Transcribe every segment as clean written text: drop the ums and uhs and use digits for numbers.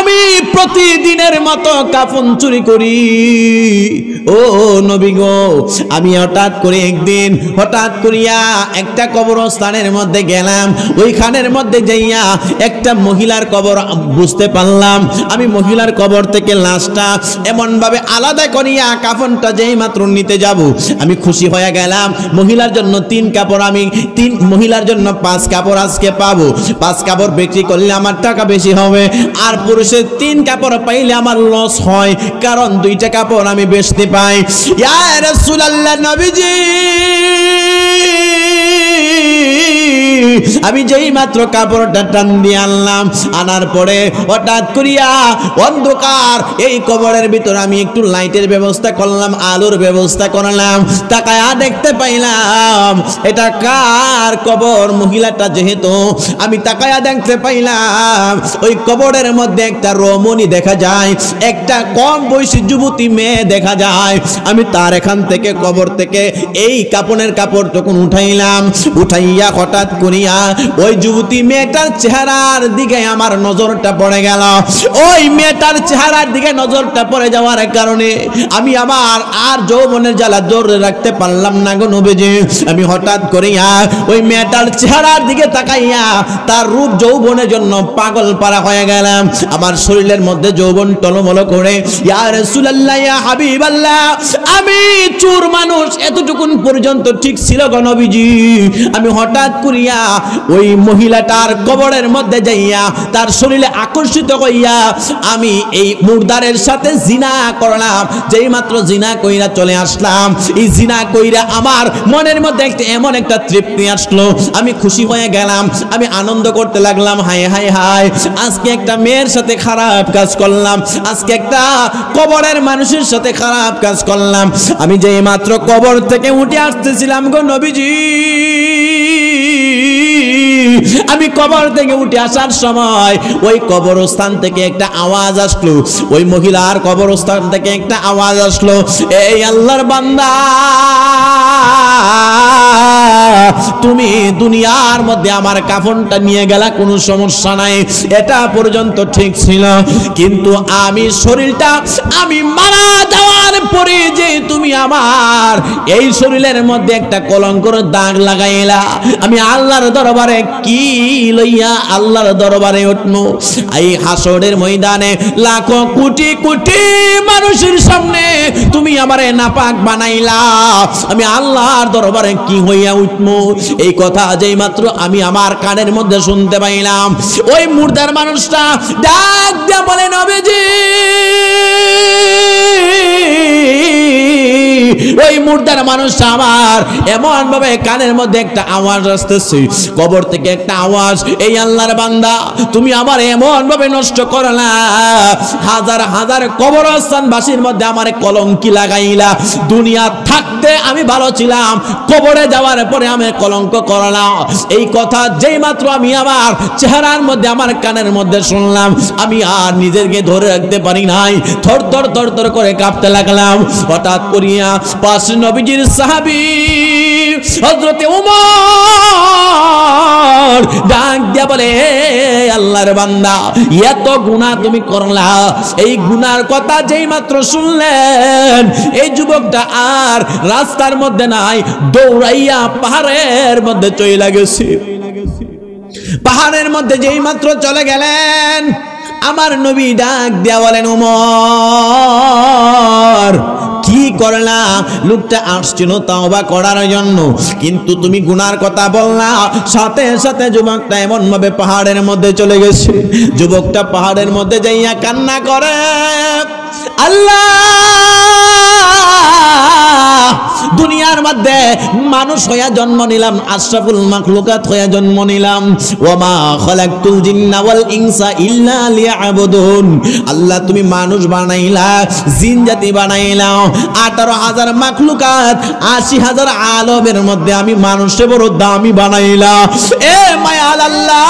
আমি প্রতিদিনের মতো কাফন চুরি করি। ও নবী গো, আমি হঠাৎ করে একদিন হঠাৎ করিয়া একটা কবরস্থানের মধ্যে গেলাম। ওইখানের মধ্যে যাইয়া একটা মহিলার কবর বুঝতে পারলাম। আমি মহিলার কবর থেকে লাশটা এমন ভাবে আলাদা করিয়া কাফনটা যেই মাত্র নিতে যাব, আমি খুশি হয়ে গেলাম। মহিলার জন্য 3 কাপড়, আমি 3 মহিলার জন্য 5 কাপড় আজকে পাবো। 5 কাপড় বিক্রি করলে আমার টাকা বেশি হবে, আর পুরুষের 3 কাপড় পাইলে আমার লস হয়, কারণ 2টা কাপড় আমি বেচতে পাই। ইয়া রাসূলুল্লাহ, নবীজি আমি যেই মাত্র কাপড়টা টান দিয়ে আনলাম, আনার পরে হঠাৎ করিয়া অন্ধকার এই কবরের ভিতর আমি একটু লাইটের ব্যবস্থা করলাম, আলোর ব্যবস্থা করলাম। তাকায়া দেখতে পাইলাম এটা কার কবর। মহিলাটা যেহেতু, আমি তাকায়া দেখতে পাইলাম ওই কবরের মধ্যে একটা রমণী দেখা যায়, একটা কম বয়সী যুবতী মেয়ে দেখা যায়। আমি তার এখান থেকে কবর থেকে এই কাপনের কাপড় যখন উঠাইলাম, উঠাইয়া হঠাৎ করিয়া ওই যুবতী মেয়েটার চেহারার দিকে আমার নজরটা পড়ে গেল। ওই মেয়েটার চেহারার দিকে নজরটা পড়ে যাওয়ার কারণে আমি আমার আর যৌবনের জ্বালা ধরে রাখতে পারলাম না গো নবীজি। আমি হঠাৎ করিয়া ওই মেয়েটার চেহারার দিকে তাকাইয়া তার রূপ যৌবনের জন্য পাগল পারা হয়ে গেলাম। আমার শরীরের মধ্যে যৌবন টলমল করে। ইয়া রাসূলুল্লাহ, ইয়া হাবিবাল্লাহ, আমি চোর মানুষ, এতটুকুন পর্যন্ত ঠিক ছিল গো নবীজি। আমি হঠাৎ করিয়া ওই মহিলাটার কবরের মধ্যে যাইয়া তার শরীরে আকর্ষিত হইয়া আমি এই মুর্দারের সাথে জিনা করলাম। যেই মাত্র জিনা কইরা চলে আসলাম, এই জিনা কইরা আমার মনের মধ্যে এমন একটা তৃপ্তি আসলো, আমি খুশি হয়ে গেলাম। আমি আনন্দ করতে লাগলাম, হায় হায় হায়, আজকে একটা মেয়ের সাথে খারাপ কাজ করলাম, আজকে একটা কবরের মানুষের সাথে খারাপ কাজ করলাম। আমি যেই মাত্র কবর থেকে উঠে আসতেছিলাম গো নবীজি, আমি কবর থেকে উঠে আসার সময় ওই কবরস্থান থেকে একটা আওয়াজ আসলো, ওই মহিলার কবরস্থান থেকে একটা আওয়াজ আসলো, এই আল্লাহর বান্দা, তুমি দুনিয়ার মধ্যে আমার কাফনটা নিয়ে গেলা, কোনো সমস্যা নাই, এটা পর্যন্ত ঠিক ছিল, কিন্তু আমি শরীরটা আমি মারা যাওয়ার পরে যে তুমি আমার এই শরীরের মধ্যে একটা কলঙ্কের দাগ লাগাইলা, আমি আল্লাহর দরবারে কি লইয়া আল্লাহর দরবারে উঠবো? এই হাসরের ময়দানে লাখো কোটি কোটি মানুষের সামনে তুমি আমারে নাপাক বানাইলা, আমি আল্লাহর দরবারে কি হইয়া উঠবো? এই কথা যেই মাত্র আমি আমার কানের মধ্যে শুনতে পাইলাম, ওই মুর্দার মানুষটা ডাক দিয়া বলে, নবীজি, ওই মুর্দার মানুষটা আমার এমন ভাবে কানের মধ্যে একটা আওয়াজ আসতেছে, কবর থেকে একটা আওয়াজ, এই আল্লাহর বান্দা, তুমি আমার এমন ভাবে নষ্ট করলা, হাজার হাজার কবরস্থানবাসীর মধ্যে আমার কলঙ্কি লাগাইলা, দুনিয়া থাকতে আমি ভালো ছিলাম, কবরে যাওয়ার পরে আমি কলঙ্ক করলাম। এই কথা যেই মাত্র আমি আমার চেহারার মধ্যে আমার কানের মধ্যে শুনলাম, আমি আর নিজেকে ধরে রাখতে পারি নাই, থর থর থর থর করে কাঁপতে লাগলাম। হঠাৎ করিয়া পাশে নবীজির সাহাবী হযরত ওমর ডাক দিয়া বলে, আল্লাহর বান্দা, এত গুনাহ তুমি করলা, এই গুনার কথা যেই মাত্র শুনলেন, এই যুবকটা আর রাস্তার মধ্যে নাই, দৌড়াইয়া পাহাড়ের মধ্যে চলে গেছে। পাহাড়ের মধ্যে যেই মাত্র চলে গেলেন, আমার নবী ডাক দিয়া বলেন, ওমর, কি করলা? লোকটা আসছিল তাওবা করার জন্য, কিন্তু তুমি গুনার কথা বললা, সাথে সাথে যুবকটা এমন ভাবে পাহাড়ের মধ্যে চলে গেছে। যুবকটা পাহাড়ের মধ্যে যাইয়া কান্না করে, আল্লাহ, দুনিয়ার মধ্যে মানুষ হইয়া জন্ম নিলাম, আশরাফুল মাখলুকাত হইয়া জন্ম নিলাম, ওয়ামা খালাকতুল জিন্না ওয়াল ইনসা ইল্লা লিয়াবুদুন, আল্লাহ তুমি মানুষ বানাইলা, জিন জাতি বানাইলা, 18,000 মাখলুকাত, 80,000 আলমের মধ্যে আমি মানুষের বড় দামি বানাইলা। এ মায়াল আল্লাহ,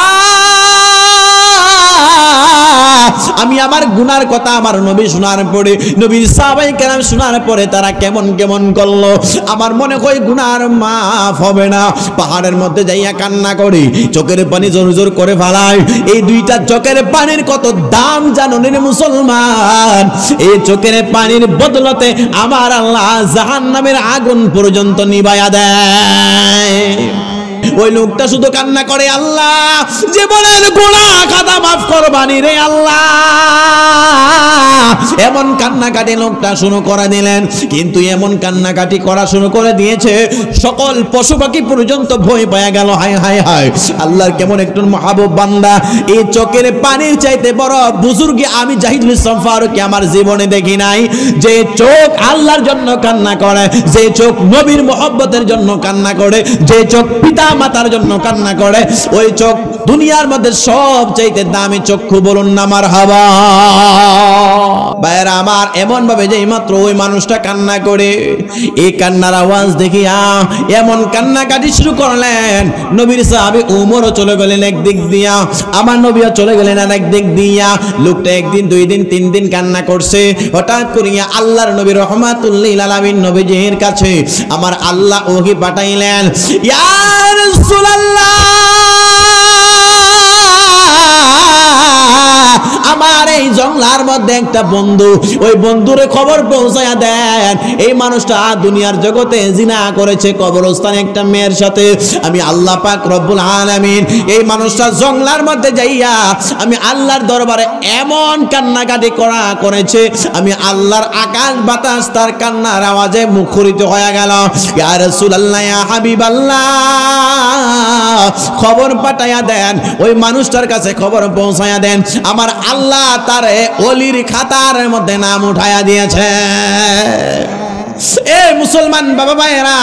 আমি আমার গুনার কথা আমার নবী শোনার পরে, নবীর সাহাবায়ে কেরাম শোনার পরে তারা কেমন কেমন করলো। আমার মনে হয় গুনার মাফ হবে না। পাহাড়ের মধ্যে যাইয়া কান্না করে চোখের পানি জোর জোর করে ফালায়। এই দুইটা চোখের পানির কত দাম জানো রে মুসলমান? এই চোখের পানির বদলতে আমার আল্লাহ জাহান্নামের আগুন পর্যন্ত নিভাইয়া দেয়। ওই লোকটা শুধু কান্না করে, আল্লাহ জীবনের গুনাহ খাতা মাফ করবানি রে আল্লাহ। এমন কান্নাকাটি লোকটা শুরু করে দিলেন। কিন্তু এমন কান্নাকাটি করা শুরু করে দিয়েছে, সকল পশু পাখি পর্যন্ত ভয় পেয়ে গেল। হায় হায় হায়, আল্লাহর কেমন একটু মাহবুব বান্দা। এই চোখের পানির চাইতে বড় বুজুর্গি আমি জাহিদুল ইসলাম ফারুকী আমার জীবনে দেখি নাই। যে চোখ আল্লাহর জন্য কান্না করে, যে চোখ নবীর মহব্বতের জন্য কান্না করে, যে চোখ পিতা মাতার জন্য কান্না করে, ওই চোখ দুনিয়ার মধ্যে সব চাইতে দামি চক্ষু, বলুন না মারহাবা। ভাইরা আমার, এমন ভাবে যে মাত্র ওই মানুষটা কান্না করে, এই কান্নার আওয়াজ দেখিয়া এমন কান্নাকাটি শুরু করলেন। নবীর সাহাবী উমরও চলে গেলেন একদিক দিয়া, আমার নবীও চলে গেলেন আর একদিক দিয়া। লোকটা একদিন, দুই দিন, তিন দিন কান্না করছে। হঠাৎ করিয়া আল্লাহর নবী রাহমাতুল লিল আলামিন নবীজির কাছে আমার আল্লাহ ওহী পাঠাইলেন, ইয়া রাসূলুল্লাহ, আমার এই জঙ্গলার মধ্যে একটা বন্ধু, ওই বন্ধুরে খবর পৌঁছায়া দেন, এই মানুষটা দুনিয়ার জগতে জিনা করেছে কবরস্থানে একটা মেয়ের সাথে। আমি আল্লাহ পাক রব্বুল আলামিন এই মানুষটা জঙ্গলার মধ্যে যাইয়া আমি আল্লাহর দরবারে এমন কান্নাকাটি করেছে, আমি আল্লাহর আকাশ বাতাস তার কান্নার আওয়াজে মুখরিত হয়ে গেল। ইয়া রাসূলুল্লাহ, ইয়া হাবিবাল্লাহ, খবর পাঠাইয়া দেন, ওই মানুষটার কাছে খবর পৌঁছায়া দেন, আমার আল্লাহ তারে ওলির খাতার মধ্যে নাম উঠাইয়া দিয়েছে। এ মুসলমান বাবা ভাইরা,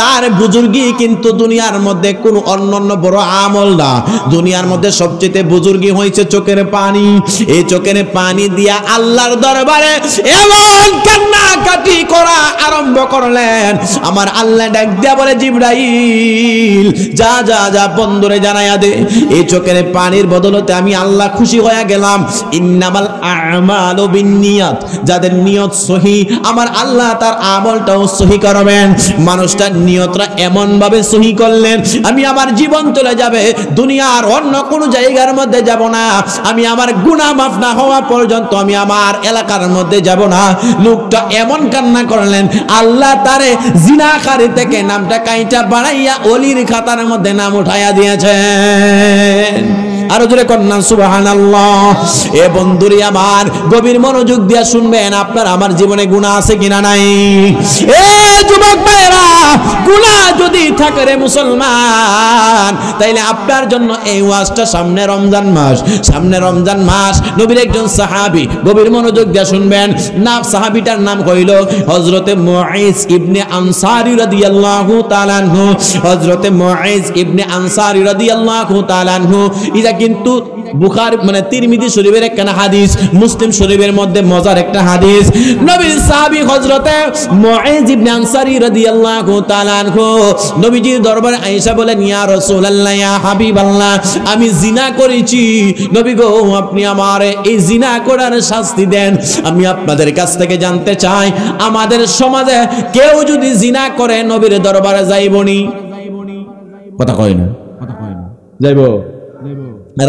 তার বুজুর্গি কিন্তু দুনিয়ার মধ্যে কোনো অন্যান্য বড় আমল না। দুনিয়ার মধ্যে সবচেয়ে বুজুর্গি হয়েছে চোখের পানি। এই চোখের পানি দিয়া আল্লাহর দরবারে এমন কান্নাকাটি করা আরম্ভ করলেন। আমার আল্লাহ ডাক দিয়া বলে, জিবরাইল যা যা যা বন্ধুরে জানাইয়া দে, এই চোখের পানির বদলতে আমি আল্লাহ খুশি হয়ে গেলাম। ইন্নামাল আমালু বিন্নিয়াত, যাদের নিয়ত সহি আমার আল্লাহ তার আমলটাও সহি করবেন। মানুষটার নিয়তটা এমন ভাবে সহি করলেন, আমি আমার জীবন চলে যাবে, দুনিয়ার অন্য কোনো জায়গার মধ্যে যাব না, আমি আমার গুনাহ মাফ না হওয়া পর্যন্ত আমি আমার এলাকার মধ্যে যাব না। লোকটা এমন কান্না করলেন, আল্লাহ তারে জিনাকারী থেকে নামটা কাইটা বাড়াইয়া ওলির খাতার মধ্যে নাম উঠাইয়া দিয়েছেন। আরো জোরে কন্যা সুবহানাল্লাহ। এ বন্ধুরি আমার, গভীর মনোযোগ দিয়া শুনবেন, আপনার আমার জীবনে গুনাহ আছে কিনা নাই। এ যুবক ভাইরা, গুনাহ যদি থাকে রে মুসলমান, তাইলে আপনার জন্য এই ওয়াজটা। সামনে রমজান মাস, সামনে রমজান মাস, নবীর একজন সাহাবী, গভীর মনোযোগ দিয়া শুনবেন, নাম সাহাবীটার নাম কইল হযরতে মুঈজ ইবনে আনসারী রাদিয়াল্লাহু তাআলা আনহু। হযরতে মুঈজ ইবনে আনসারী রাদিয়াল্লাহু তাআলা আনহু, এটা কিন্তু বুখারী মানে তিরমিজি শরীফের একটা হাদিস, মুসলিম শরীফের মধ্যে মজার একটা হাদিস। নবীর সাহাবী হযরতে মুঈজ ইবনে আনসারী রাদিয়াল্লাহু তাআলা আনহু নবীজির দরবারে আয়েশা বলেন, ইয়া রাসূলুল্লাহ, ইয়া হাবিবাল্লাহ, আমি জিনা করেছি, নবী গো আপনি আমারে এই জিনা করার শাস্তি দেন। আমি আপনাদের কাছ থেকে জানতে চাই, আমাদের সমাজে কেউ যদি জিনা করে নবীর দরবারে যাইবনি? কথা কয় না, যাইব?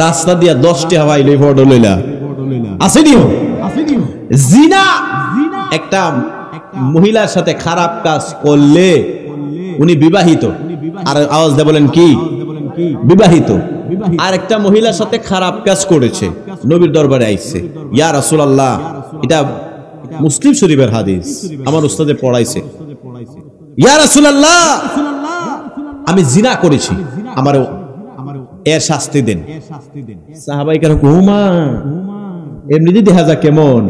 রাস্তা দিয়া 10টি হাওয়াই লই ফটো লইলা আসেনি? জিনা একটা মহিলার সাথে খারাপ কাজ করলে উনি বিবাহিত, আর আওয়াজ দিয়ে বলেন কি বিবাহিত, আর একটা মহিলার সাথে খারাপ কাজ করেছে, নবীর দরবারে আইছে, ইয়া রাসূলুল্লাহ, এটা মুসলিম শরীফের হাদিস, আমার উস্তাদে পড়াইছে, ইয়া রাসূলুল্লাহ আমি জিনা করেছি, আমার এর শাস্তি দেন। সাহাবাই কেন ঘুমা এমনি দেখা যায় কেমন?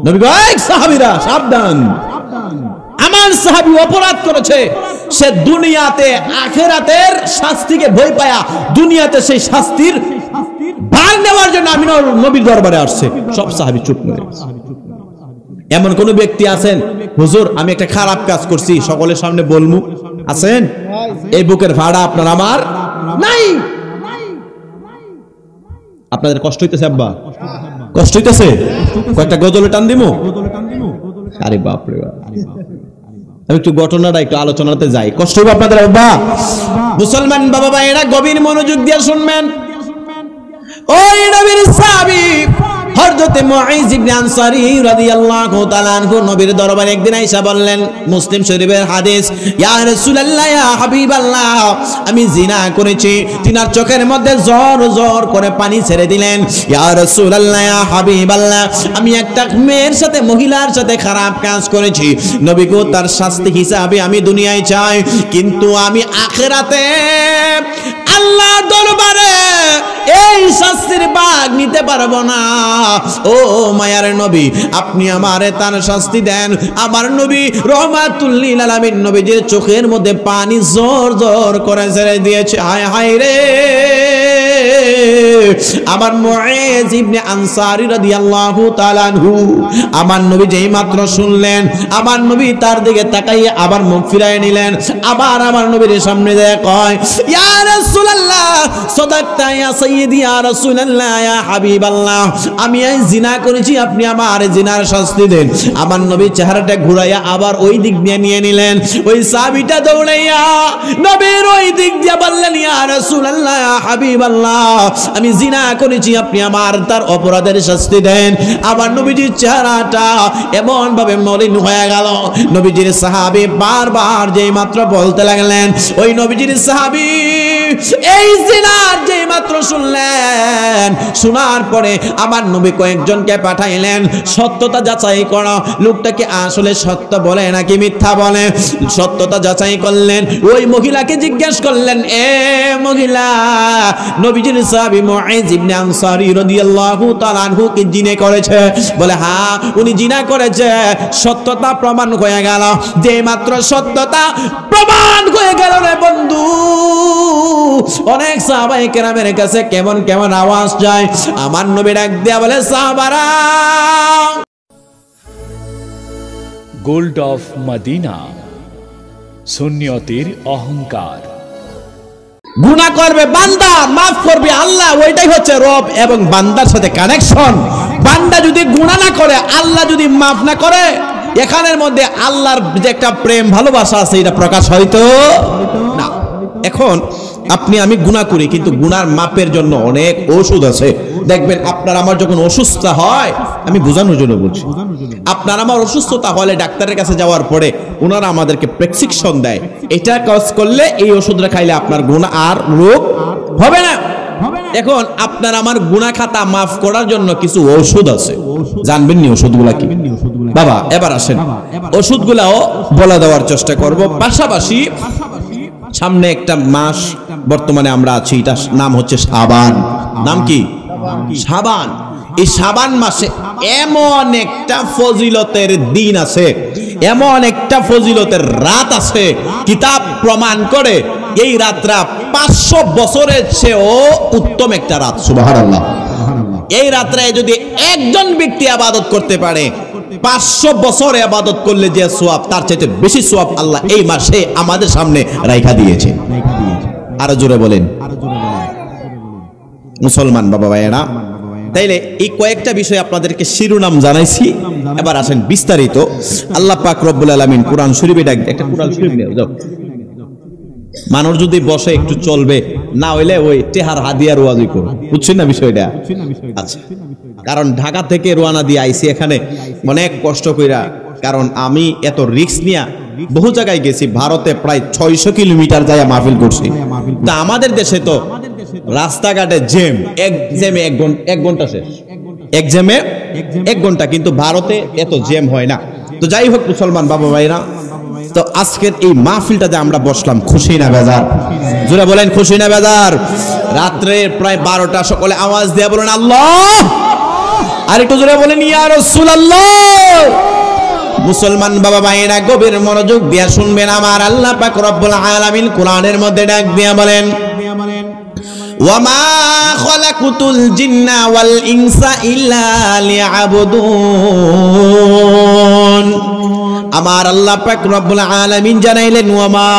নবী কয়, এই সাহাবীরা সাবধান, আমার সাহাবী অপরাধ করেছে, সে দুনিয়াতে আখিরাতের শাস্তিকে ভয় পায়া দুনিয়াতে সেই শাস্তির ভার নেওয়ার জন্য আমি নবীর দরবারে আসছে। সব সাহাবী চুপ করে গেছে। এমন কোন ব্যক্তি আছেন, হুজুর আমি একটা খারাপ কাজ করছি, সকলের সামনে বলমু? আছেন? এই বুকের ভাড়া আপনার আমার নাই। আপনাদের কষ্ট হইতেছে আব্বা? কষ্ট হইতেছে? কয়েকটা গজলে টান দিমু? আরে বাপ রে বাপ, আমি একটু ঘটনাটা একটু আলোচনাতে যাই। কষ্ট হবে আপনাদের আব্বা? মুসলমান বাবা ভাইয়েরা গভীর মনোযোগ দিয়ে শুনবেন। ওই নবীর সাহাবী হযরত মুঈজ ইবনে আনসারী রাদিয়াল্লাহু তাআলা আনহু নবীর দরবারে একদিন আয়েশা বললেন, মুসলিম শরীফের হাদিস, ইয়া রাসূলুল্লাহ ইয়া হাবিবাল্লাহ, আমি জিনা করেছি। তিনার চোখের মধ্যে জোর জোর করে পানি ছেড়ে দিলেন। ইয়া রাসূলুল্লাহ ইয়া হাবিবাল্লাহ, আমি একটা মেয়ের সাথে, মহিলার সাথে খারাপ কাজ করেছি। নবী গো, তার শাস্তি হিসাবে আমি দুনিয়ায় চাই, কিন্তু আমি আখিরাতে আল্লাহর দরবারে এই শাস্তির ভাগ নিতে পারবো না। ও মায়ার নবী, আপনি আমারে তার শাস্তি দেন। আমার নবী রহমাতুল লিল আলামিন নবীজির চোখের মধ্যে পানি জোর জোর করে ছেড়ে দিয়েছে। হায় হায় রে, আমার মুঈজ ইবনে আনসারী রাদিয়াল্লাহু তাআলা আনহু, আমার নবী যেই মাত্র শুনলেন, আমার নবী তার দিকে তাকাইয়ে আবার মুখ ফিরায় নিলেন। আবার আমার নবীর সামনে যায় কয়, ইয়া রাসূলুল্লাহ সাদাকতা ইয়া সাইয়্যিদি ইয়া রাসূলুল্লাহ ইয়া হাবিবাল্লাহ, আমি এই জিনা করেছি, আপনি আমার জিনার শাস্তি দেন। আমার নবী চেহারাটা ঘুরাইয়া আবার ওই দিক দিয়ে নিয়ে নিলেন। ওই সাহাবীটা দৌড়াইয়া নবীর ওই দিক দিয়ে বললেন, ইয়া রাসূলুল্লাহ ইয়া হাবিবাল্লাহ, আমি জিনা করেছি, আপনি আমার তার অপরাধের শাস্তি দেন। আবার নবীজির চেহারাটা এমন ভাবে মলিন হয়ে গেল। নবীজির সাহাবী বারবার যেই মাত্র বলতে লাগলেন, ওই নবীজির সাহাবী এই জিনার যেই মাত্র শুনলেন, শোনার পরে আমার নবী কয়েকজনকে পাঠাইলেন, সত্যতা যাচাই করো, লোকটাকে আসলে সত্য বলে নাকি মিথ্যা বলে। সত্যতা যাচাই করলেন। ওই মহিলাকে জিজ্ঞেস করলেন, এ মহিলা, নবীজির সাহাবী মুঈজ ইবনে আনসারী রাদিয়াল্লাহু তাআলা আনহু কি জিনা করেছে? বলে হ্যাঁ, উনি জিনা করেছে। সত্যতা প্রমাণ হয়ে গেল। যে মাত্র সত্যতা প্রমাণ হয়ে গেল রে বন্ধু, অনেক সাহাবায়ে কেরামের কাছে কেমন কেমন আওয়াজ যায়। আমার নবী ডাক দিয়া বলে, সাহাবারা, গোল্ড অফ মদিনা, সুন্নিয়তের অহংকার। গুনাহ করবে বান্দা, মাফ করবে আল্লাহ, ওইটাই হচ্ছে রব এবং বান্দার সাথে কানেকশন। বান্দা যদি গুনাহ না করে, আল্লাহ যদি মাফ না করে, এখানের মধ্যে আল্লাহর যে একটা প্রেম ভালোবাসা আছে, এটা প্রকাশ হয়তো না। এখন আপনি আমি গুনাহ করি, কিন্তু গুনার মাপের জন্য অনেক ওষুধ আছে। দেখবেন আপনার আমার যখন অসুস্থতা হয়, আমি বোঝানোর জন্য বলছি, আপনার আমার অসুস্থতা হলে ডাক্তারের কাছে যাওয়ার পরে ওনারা আমাদেরকে প্রেসক্রিপশন দেয়, এটা কাজ করলে, এই ওষুধটা খাইলে আপনার গুনাহ আর রোগ হবে না। এখন আপনার আমার গুনাহ খাতা মাফ করার জন্য কিছু ওষুধ আছে, জানবেন নি ওষুধগুলা কি? বাবা এবার আসেন, ওষুধগুলাও বলে দেওয়ার চেষ্টা করব। পাশাপাশি সামনে একটা মাস বর্তমানে আমরা আছি, এটার নাম হচ্ছে শাবান। নাম কি? শাবান। এই শাবান মাসে এমন একটা ফজিলতের দিন আছে, এমন একটা ফজিলতের রাত আছে, কিতাব প্রমাণ করে এই রাতটা 500 বছরের চেয়েও উত্তম একটা রাত। সুবহানাল্লাহ। এই রাত্রে যদি একজন ব্যক্তি ইবাদত করতে পারে, 500 বছর ইবাদত করলে যে সওয়াব, তার চাইতে বেশি সওয়াব আল্লাহ এই মাসে আমাদের সামনে রাইখা দিয়েছে। আরো জোরে বলেন মুসলমান বাবা ভাইয়েরা। তাইলে এই কয়েকটা বিষয় আপনাদেরকে শিরোনাম জানাইছি, এবার আসেন বিস্তারিত। আল্লাহ পাক রব্বুল আলামিন কোরআন শরীফে ডাক, একটা কোরআন শরীফ নিয়ে যাও। মানুষ যদি বসে একটু চলবে, না হইলে ওই টেহার হাদিয়ার ওয়াজি করো, বুঝছেন না বিষয়টা? আচ্ছা, কারণ ঢাকা থেকে রওনা দিয়ে আইছি এখানে অনেক কষ্ট কইরা, কারণ আমি এত রিস্ক নিয়া বহু জায়গায় গেছি। ভারতে প্রায় 600 কিলোমিটার যায় মাহফিল করছি। তা আমাদের দেশে তো রাস্তাঘাটে জ্যাম, এক জ্যামে 1 ঘন্টা শেষ, এক জ্যামে 1 ঘন্টা, কিন্তু ভারতে এত জ্যাম হয় না। তো যাই হোক মুসলমান বাবা ভাইরা, তো আজকের এই মাহফিলটাতে আমরা বসলাম, খুশি না বেজার? জোরে বলেন খুশি না বেজার? রাত্রে প্রায় 12টা, সকলে আওয়াজ দিয়ে বলেন আল্লাহ, আর একটু জোরে বলেন ইয়া রাসূলুল্লাহ। মুসলমান বাবা ভাইরা গভীর মনোযোগ দিয়ে শুনবেন। আমার আল্লাহ পাক রব্বুল আলামিন কোরআনের মধ্যে ডাক দিয়ে বলেন, ওয়ামা খালাকুতুল জিন্না ওয়াল ইনসা ইল্লা লিয়াবুদুন। আমার আল্লাহ পাক রব্বুল আলামিন জানাইলেন ওয়ামা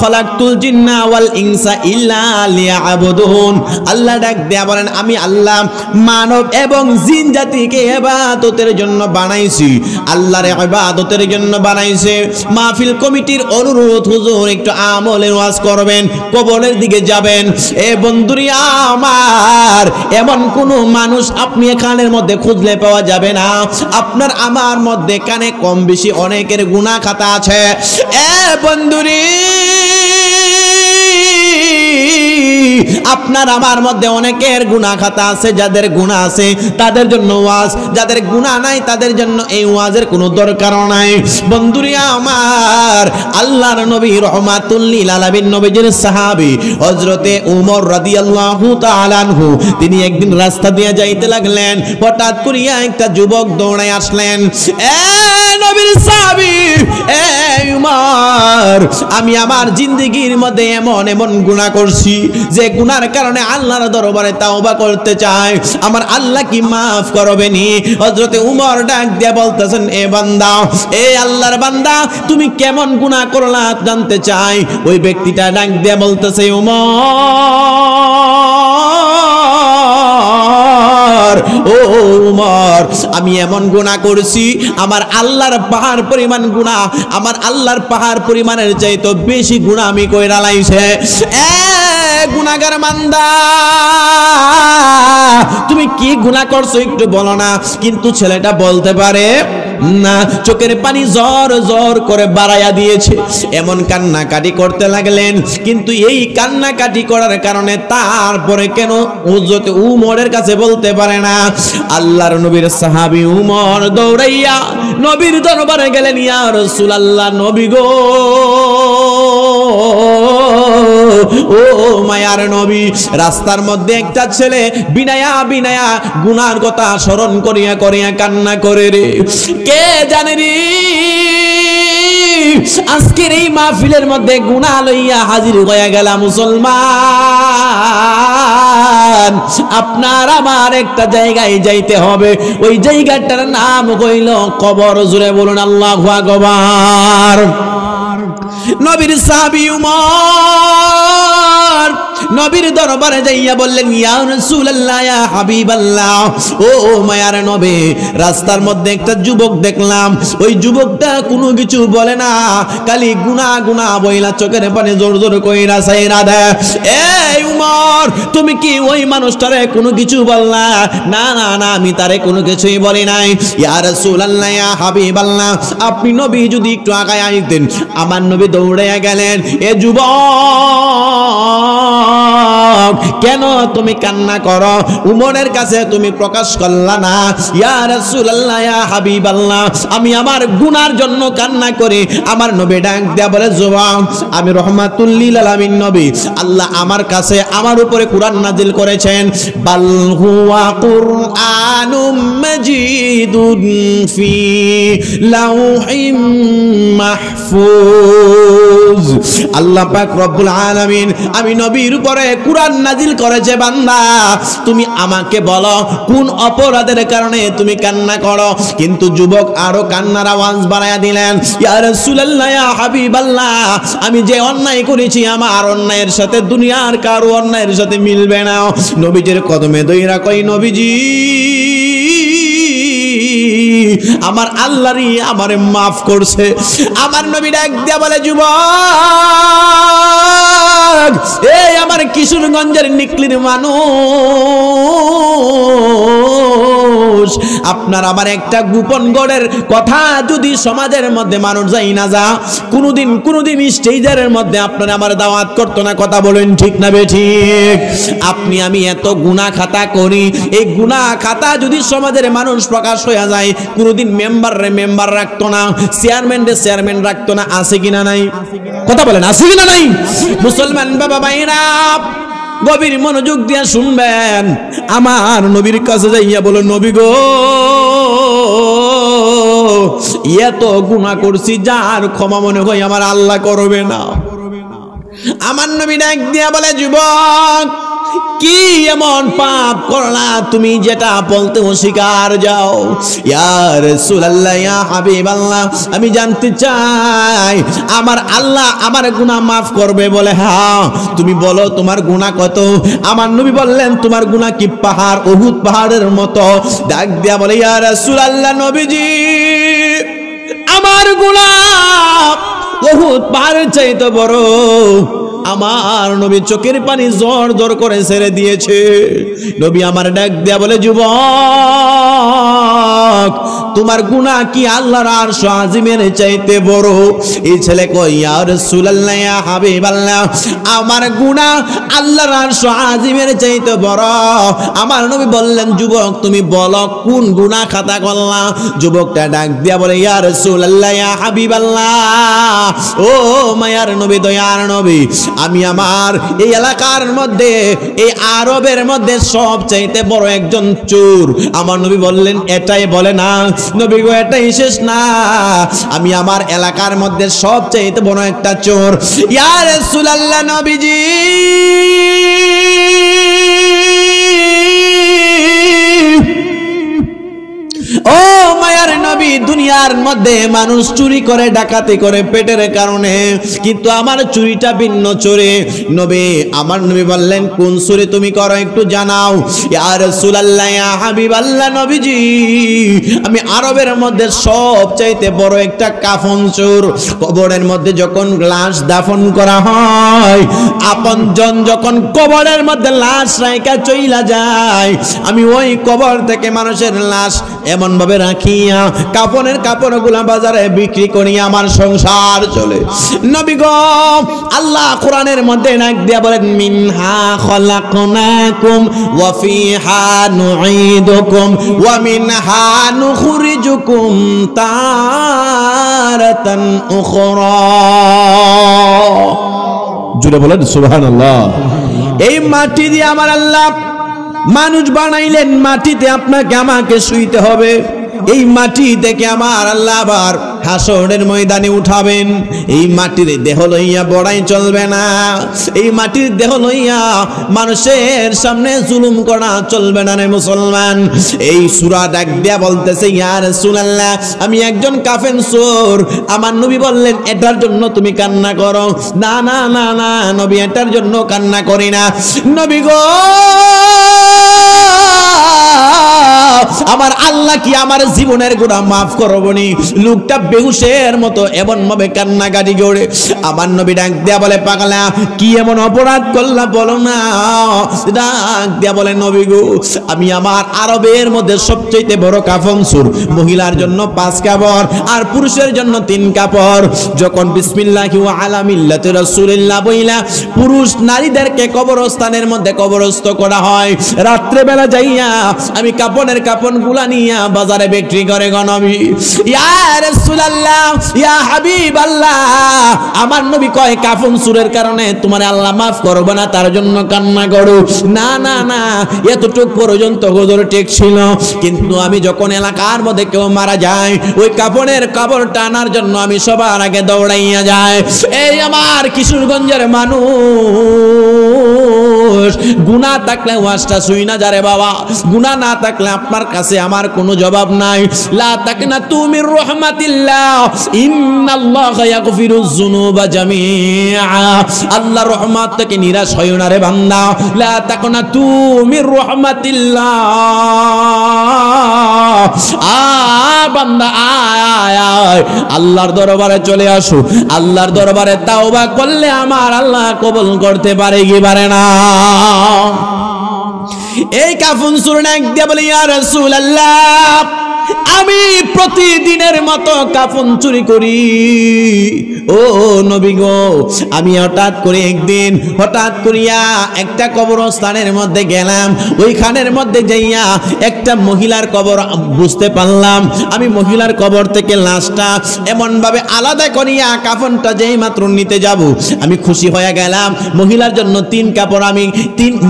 খালাকতুল জিন্না ওয়াল ইনসা ইল্লা লিয়াবুদুন। আল্লাহ ডাক দেয়া বলেন আমি আল্লাহ মানব এবং জিন জাতিকে ইবাদতের জন্য বানাইছি, আল্লাহর ইবাদতের জন্য বানাইছে। মাহফিল কমিটির অনুরোধ, হুজুর একটু আমলের ওয়াজ করবেন, কবরের দিকে যাবেন। এ বন্ধুরি আমার, এমন কোন মানুষ আপনি এখানের মধ্যে খুঁজলে পাওয়া যাবে না আপনার আমার মধ্যে কানে কম বেশি অনেকের গুনাহ খাতা আছে। এ বন্ধুরি আপনার আমার মধ্যে অনেকের গুনাহ খাতা আছে। যাদের গুনাহ আছে তাদের জন্য ওয়াজ, যাদের গুনাহ নাই তাদের জন্য এই ওয়াজের কোনো দরকার নাই। বন্ধুরি আমার, আল্লাহর নবী রহমাতুল লিল আলামিন নবীজির সাহাবী হযরতে উমর রাদিয়াল্লাহু তাআলা আনহু তিনি একদিন রাস্তা দিয়ে যাইতে লাগলেন। হঠাৎ করিয়া একটা যুবক দৌড়ায় আসলেন। এ নবীর সাহাবী, এ উমর, আমি আমার জিন্দেগির মধ্যে এমন এমন গুনাহ করছি যে গুনার কারণে আল্লাহর দরবারে তাওবা করতে চাই, আমার আল্লাহ কি মাফ করবেনি? হযরতে উমর ডাক দিয়ে বলতেছেন, এ বান্দা, এ আল্লাহর বান্দা, তুমি কেমন গুনাহ করলা জানতে চাই? ওই ব্যক্তিটা ডাক দিয়ে বলতেছে, উমর, ও উমর, আমি এমন গুনাহ করছি আমার আল্লাহর পাহাড় পরিমাণ গুনাহ, আমার আল্লাহর পাহাড় পরিমাণের চাইতে বেশি গুনাহ আমি কইরা লাইছে। গুনাহগার বান্দা, তুমি কি গুনাহ করছো একটু বলো না। কিন্তু ছেলেটা বলতে পারে না, চোখের পানি জোর জোর করে বাড়াইয়া দিয়েছে। এমন কান্নাকাটি করতে লাগলেন। কিন্তু এই কান্নাকাটি করার কারণে তারপরে কেন হযরত উমরের কাছে বলতে পারে না। আল্লাহর নবীর সাহাবী উমর দৌড়াইয়া নবীর দরবারে গেলেন। ইয়া রাসূলুল্লাহ, নবী গো, ও মায়ার নবী, রাস্তার মধ্যে একটা ছেলে বিনায়া বিনায়া গুনার কথা স্মরণ করিয়া করিয়া কান্না করে রে। কে জানে রে, আজকের এই মাহফিলের মধ্যে গুনাহ লইয়া হাজির হয়ে গেলাম মুসলমান। আপনার আমার একটা জায়গায় যাইতে হবে, ওই জায়গাটার নাম হইল কবর। জুড়ে বলুন আল্লাহু আকবার। নবীর সাহাবী উমর নবীর দরবারে যাইয়া বললেন, ইয়া রাসূলুল্লাহ, ইয়া হাবিবাল্লাহ, ও মায়ার নবী, রাস্তার মধ্যে একটা যুবক দেখলাম। ওই যুবকটা কোনো কিছু বলে না, খালি গুনাহ গুনাহ বইলা চোখের পানি জোর জোর কইরা চাইরা দেয়। এই উমর, তুমি কি ওই মানুষটারে কোনো কিছু বললা? না না না, আমি তারে কোনো কিছুই বলি নাই। ইয়া রাসূলুল্লাহ, ইয়া হাবিবাল্লাহ, আপনি নবী যদি একটু আগায় আইতেন। আমার নবী দৌড়াইয়া গেলেন। এ যুবক, কেন তুমি কান্না করো? উমরের কাছে তুমি প্রকাশ করলা না। ইয়া রাসূলুল্লাহ, ইয়া হাবিবাল্লাহ, আমি আমার গুনার জন্য কান্না করি। আমার নবী ডাক দেয়া বলে, যুবক, আমি রহমাতুল লিল আলামিন নবী, আল্লাহ আমার কাছে আমার উপরে কুরআন নাজিল করেছেন। বাল হুয়া কুরআনুম মাজিদুন ফি লাউহিম মাহফুজ। আল্লাহ পাক রব্বুল আলামিন আমি নবীর উপরে কুরআন নাজিল করেছে। বান্দা, তুমি আমাকে বলো কোন অপরাধের কারণে তুমি কান্না করো? কিন্তু যুবক আরো কান্নার আওয়াজ বাড়ায়া দিলেন, ইয়া রাসূলুল্লাহ, ইয়া হাবিবাল্লাহ, আমি যে অন্যায় করেছি আমার অন্যায়ের সাথে দুনিয়ার কারো অন্যায়ের সাথে মিলবে না। নবীজির কদমে দইরা কই, নবীজি, আমার আল্লাহরই আমারে মাফ করছে। আমার নবী ডাক দিয়া বলে, যুবক, এই আমার কিশোরগঞ্জের নিকলির মানুষ, আপনার আমার একটা গোপন গড়ের কথা যদি সমাজের মধ্যে মানুষ যাই না যা, কোনোদিন স্টেজের মধ্যে আপনার আমার দাওয়াত করতো না। কথা বলেন ঠিক না বেঠিক? আপনি আমি এত গুনাহ খাতা করি, এই গুনাহ খাতা যদি সমাজের মানুষ প্রকাশ হয়ে যায়, কোনোদিন মেম্বার রাখতো না, চেয়ারম্যান রাখতো না। আছে কিনা নাই? কথা বলেন, আছে কিনা নাই? মুসলমান বাবা ভাইরা, গভীর মনোযোগ দিয়ে শুনবেন। আমার নবীর কাছে যাইয়া বলো, নবী গো, এত গুনাহ করছি যার ক্ষমা মনে হয় আমার আল্লাহ করবে না। আমার নবী ডাক দিয়া বলে, যুবক, কি এমন পাপ করলা তুমি যেটা বলতে অস্বীকার যাও? ইয়া রাসূলুল্লাহ, ইয়া হাবিবাল্লাহ, আমি জানতে চাই আমার আল্লাহ আমার গুনাহ মাফ করবে বলে? হ্যাঁ। তুমি বলো তোমার গুনাহ কত? আমার নবী বললেন তোমার গুনাহ কি পাহাড়, উহুদ পাহাড়ের মতো। ডাক দিয়া বলে, ইয়া রাসূলুল্লাহ নবীজি, আমার গুনাহ উহুদ পাহাড়ের চাইতে বড়। আমার নবী চোখের পানি জোর জোর করে ছেড়ে দিয়েছে। নবী আমার ডাক দিয়া বলে, যুবক, তোমার গুনাহ কি আল্লাহর আরশ আজিমের চাইতে বড়? এই ছেলে কই, ইয়া রাসূলুল্লাহ, ইয়া হাবিবাল্লাহ, আমার গুনাহ আল্লাহর আরশ আজিমের চাইতে বড়। আমার নবী বললেন, যুবক তুমি বলো কোন গুনাহ খাতা করলা? যুবকটা ডাক দিয়া বলে, ইয়া রাসূলুল্লাহ, ইয়া হাবিবাল্লাহ, ও মায়ার নবী, দয়ার নবী, আমি আমার এই এলাকার মধ্যে, এই আরবের মধ্যে সবচাইতে বড় একজন চোর। আমার নবী বললেন, এটাই বলে না নবী গো, এটাই শেষ না, আমি আমার এলাকার মধ্যে সবচাইতে বড় একটা চোর। ইয়া রাসূলুল্লাহ নবীজি, ও মায়ার নবী, দুনিয়ার মধ্যে মানুষ চুরি করে, ডাকাতি করে পেটের কারণে, কিন্তু আমার চুরিটা ভিন্ন চোরে। নবী, আমার নবী বললেন, কোন চুরি তুমি করো একটু জানাও। ইয়া রাসূলুল্লাহ, ইয়া হাবিবাল্লাহ নবীজি, আমি আরবের মধ্যে সবচাইতে বড় একটা কাফন চোর। কবরের মধ্যে যখন লাশ দাফন করা হয়, আপনজন যখন কবরের মধ্যে লাশ রাইখা চইলা যায়, আমি ওই কবর থেকে মানুষের লাশ এমন ভাবে রাখিয়া কাপড়ের কাপড়গুলা বাজারে বিক্রি করিয়া আমার সংসার চলে। নবী গো, আল্লাহ কোরআনের মধ্যে নাক দিয়া বলেন, মিনহা খলাকনাকুম ওয়া ফিহা নুঈদুকুম ওয়া মিনহা নুখরিজুকুম তারাতান উখরা। জুড়ে বলেন সুবহানাল্লাহ। এই মাটি দিয়ে আমার আল্লাহ মানুষ বানাইলেন, মাটিতে আপনাকে আমাকে শুইতে হবে। এই মাটি থেকে আমার আল্লাহ আবার হাসরের ময়দানে উঠাবেন। এই মাটির দেহ লইয়া বড়াই চলবে না, এই মাটির দেহ লইয়া মানুষের সামনে জুলুম করা চলবে না রে মুসলমান। এই সূরা ডাক দিয়া বলতেছে, ইয়া রাসূলুল্লাহ, আমি একজন কাফের চোর। আমার নবী বললেন, এটার জন্য তুমি কান্না করো? না না না না নবী, এটার জন্য কান্না করি না। নবী গো, আমার আল্লাহ কি আমার জীবনের গুনাহ মাফ করবনি? লোকটা বেহুশের মতো এমন ভাবে কান্নাকাটি করে। আমার নবী ডাক দিয়া বলে, পাগলা, কি এমন অপরাধ করলা বলো না? ডাক দিয়া বলে, নবী গো, আমি আমার আরবের মধ্যে সবচেয়ে বড় কাফন চোর। মহিলার জন্য 5 কাপড় আর পুরুষের জন্য 3 কাপড়। যখন বিসমিল্লাহি ওয়া আলা মিল্লাতি রাসূলিল্লাহ বইলা পুরুষ নারীদেরকে কবরস্থানের মধ্যে কবরস্থ করা হয়, রাত্রে বেলা যাইয়া আমি কাপড়ের কাপড়গুলা নিয়া বাজারে বিক্রি করে গো নবী। ইয়া রাসূলুল্লাহ, ইয়া হাবিবাল্লাহ, আমার নবী কয়, কাফন চুরের কারণে তোমার আল্লাহ মাফ করবে না, তার জন্য কান্না করো? না না না, এতটুক পর্যন্ত হুজুর ঠিক ছিল, কিন্তু আমি যখন এলাকার মধ্যে কেউ মারা যায়, ওই কাপড়ের কাপড় টানার জন্য আমি সবার আগে দৌড়াইয়া যায়। এই আমার কিশোরগঞ্জের মানুষ, গুনাহ থাকলে ওয়াজটা শুই না যারে বাবা, গুনাহ না থাকলে আপনার কাছে আমার কোনো জবাব নাই। লা তাকনাতু মির রাহমাতিল্লাহ, ইন্নাল্লাহা ইয়াগফিরুয যুনুবা জামিআ। আল্লাহর রহমত থেকে নিরাশ হইও না রে বান্দা। লা তাকনাতু মির রাহমাতিল্লাহ। বান্দা আয় আয়, আল্লাহর দরবারে চলে আসো। আল্লাহর দরবারে তাওবা করলে আমার আল্লাহ কবুল করতে পারে কি পারে না? এই কাফন চোর ডাক দিয়া বলে, ইয়া রাসূলুল্লাহ, আমি প্রতিদিনের মতো কাফন চুরি করি। ও নবী গো, আমি হঠাৎ করে একদিন হঠাৎ করিয়া একটা কবরস্থানের মধ্যে গেলাম। ওইখানের মধ্যে যাইয়া একটা মহিলার কবর বুঝতে পারলাম। আমি মহিলার কবর থেকে লাশটা এমন ভাবে আলাদা করিয়া কাফনটা যেই মাত্র নিতে যাব, আমি খুশি হয়ে গেলাম। মহিলার জন্য 3 কাপড়, আমি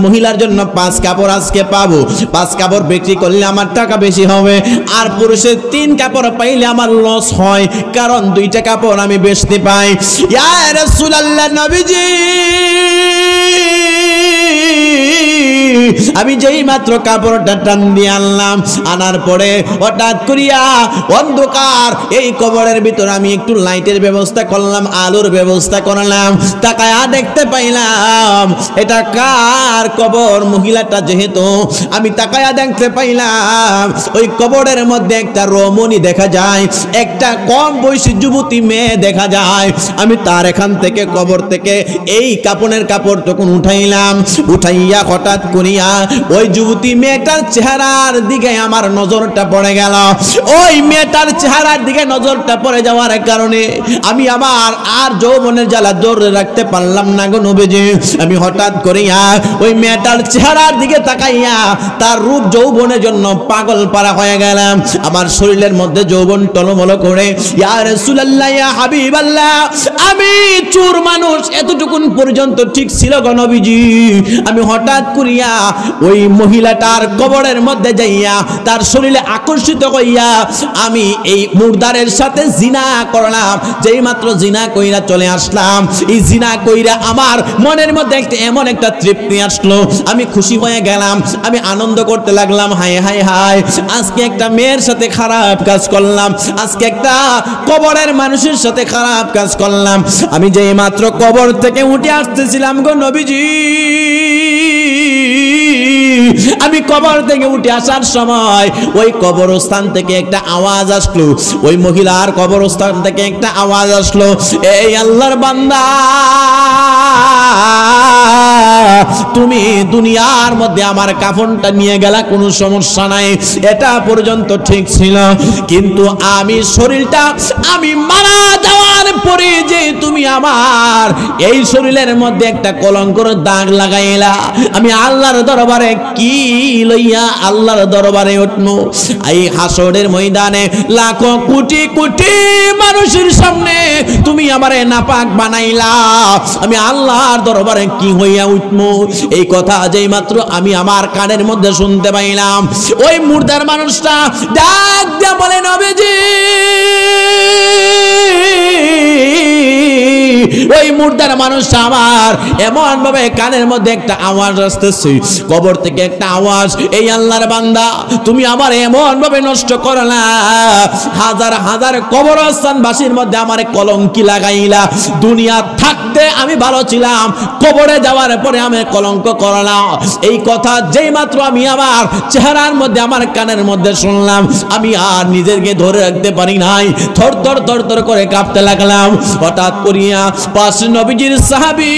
মহিলার জন্য 5 কাপড় আজকে পাবো। 5 কাপড় বিক্রি করলে আমার টাকা বেশি হবে, আর পুরুষের 3 কাপড় পাইলে আমার লস হয়, কারণ 2টা কাপড় আমি বেচতে পাই। ইয়া রাসূলুল্লাহ নবীজি, আমি যেই মাত্র কাপড়টা টান দিয়ে আনলাম, আনার পরে হঠাৎ করিয়া অন্ধকার এই কবরের ভিতর আমি একটু লাইটের ব্যবস্থা করলাম, আলোর ব্যবস্থা করলাম। তাকায়া দেখতে পাইলাম এটা কার কবর। মহিলাটা যেহেতু আমি তাকায়া দেখতে পাইলাম ওই কবরের মধ্যে একটা রমণী দেখা যায়, একটা কম বয়সী যুবতী মেয়ে দেখা যায়। আমি তার এখান থেকে কবর থেকে এই কাপড়ের কাপড় তখন উঠাইলাম, উঠাইয়া হঠাৎ করিয়া ওই যুবতী মেয়েটার চেহারার দিকে আমার নজরটা পড়ে গেল। ওই মেয়েটার চেহারার দিকে নজরটা পড়ে যাওয়ার কারণে আমি আমার আর যৌবনের জ্বালা ধরে রাখতে পারলাম না গো নবীজি। আমি হঠাৎ করিয়া ওই মেয়েটার চেহারার দিকে তাকাইয়া তার রূপ যৌবনের জন্য পাগল পারা হয়ে গেলাম। আমার শরীরের মধ্যে যৌবন টলমল করে, ইয়া রাসূলুল্লাহ, ইয়া হাবিবাল্লাহ, আমি চোর মানুষ, এতটুকুন পর্যন্ত ঠিক ছিল গো নবীজি। আমি হঠাৎ করিয়া ওই মহিলাটার কবরের মধ্যে যাইয়া তার শরীরে আকর্ষিত হইয়া আমি এই মুর্দারের সাথে জিনা করলাম। যেই মাত্র জিনা কইরা চলে আসলাম, এই জিনা কইরা আমার মনের মধ্যে এমন একটা তৃপ্তি আসলো, আমি খুশি হয়ে গেলাম, আমি আনন্দ করতে লাগলাম। হায় হায় হায়, আজকে একটা মেয়ের সাথে খারাপ কাজ করলাম, আজকে একটা কবরের মানুষের সাথে খারাপ কাজ করলাম। আমি যেই মাত্র কবর থেকে উঠে আসতেছিলাম গো নবীজি, আমি কবর থেকে উঠে আসার সময় ওই কবরস্থান থেকে একটা আওয়াজ আসলো, ওই মহিলার কবরস্থান থেকে একটা আওয়াজ আসলো, এই আল্লাহর বান্দা, তুমি দুনিয়ার মধ্যে আমার কাফনটা নিয়ে গেলা, কোনো সমস্যা নাই, এটা পর্যন্ত ঠিক ছিল, কিন্তু আমি শরীরটা আমি মারা যাওয়ার পরে যে তুমি আমার এই শরীরের মধ্যে একটা কলঙ্কর দাগ লাগাইলা, আমি আল্লাহর দরবারে কি লইয়া আল্লাহর দরবারে উঠবো? এই হাসরের ময়দানে লাখো কোটি কোটি মানুষের সামনে তুমি আমারে নাপাক বানাইলা, আমি আল্লাহর দরবারে কি হইয়া উঠবো? এই কথা যেই মাত্র আমি আমার কানের মধ্যে শুনতে পাইলাম, ওই মুর্দার মানুষটা ডাক দিয়া বলে, নবীজি, ওই মুর্দার মানুষটা আমার এমন ভাবে কানের মধ্যে একটা আওয়াজ আসতেছে, কবর থেকে একটা আওয়াজ, এই আল্লাহর বান্দা, তুমি আমার এমন ভাবে নষ্ট করলা, হাজার হাজার কবরস্থানবাসীর মধ্যে আমার কলঙ্কি লাগাইলা, দুনিয়া থাকতে আমি ভালো ছিলাম, কবরে যাওয়ার পরে আমি কলঙ্ক করলাম। এই কথা যেই মাত্র আমি আমার চেহারার মধ্যে আমার কানের মধ্যে শুনলাম, আমি আর নিজেকে ধরে রাখতে পারি নাই, থর থর থর থর করে কাঁপতে লাগলাম। হঠাৎ করিয়া পাশ নবীজির সাহাবী